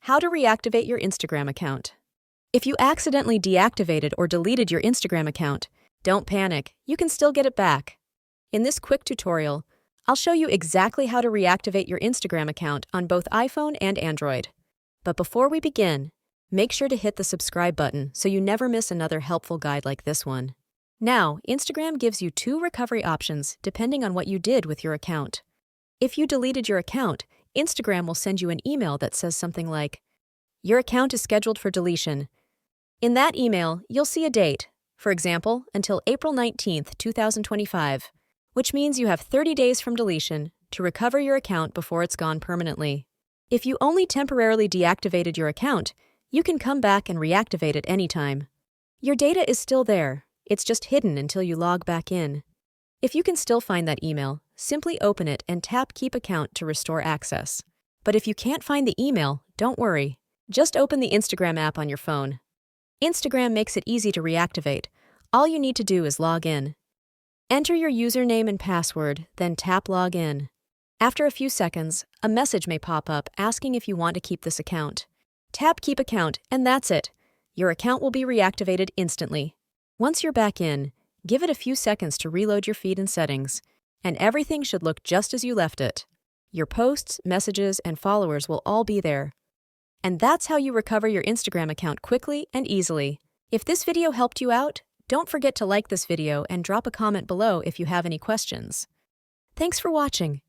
How to reactivate your Instagram account. If you accidentally deactivated or deleted your Instagram account, don't panic, you can still get it back. In this quick tutorial, I'll show you exactly how to reactivate your Instagram account on both iPhone and Android. But before we begin, make sure to hit the subscribe button so you never miss another helpful guide like this one. Now, Instagram gives you two recovery options depending on what you did with your account. If you deleted your account, Instagram will send you an email that says something like, "Your account is scheduled for deletion." In that email, you'll see a date, for example, until April 19th, 2025, which means you have 30 days from deletion to recover your account before it's gone permanently. If you only temporarily deactivated your account, you can come back and reactivate it anytime. Your data is still there, it's just hidden until you log back in. If you can still find that email, simply open it and tap Keep Account to restore access. But if you can't find the email, don't worry. Just open the Instagram app on your phone. Instagram makes it easy to reactivate. All you need to do is log in. Enter your username and password, then tap Log In. After a few seconds, a message may pop up asking if you want to keep this account. Tap Keep Account, and that's it. Your account will be reactivated instantly. Once you're back in, give it a few seconds to reload your feed and settings, and everything should look just as you left it. Your posts, messages, and followers will all be there. And that's how you recover your Instagram account quickly and easily. If this video helped you out, don't forget to like this video and drop a comment below if you have any questions. Thanks for watching.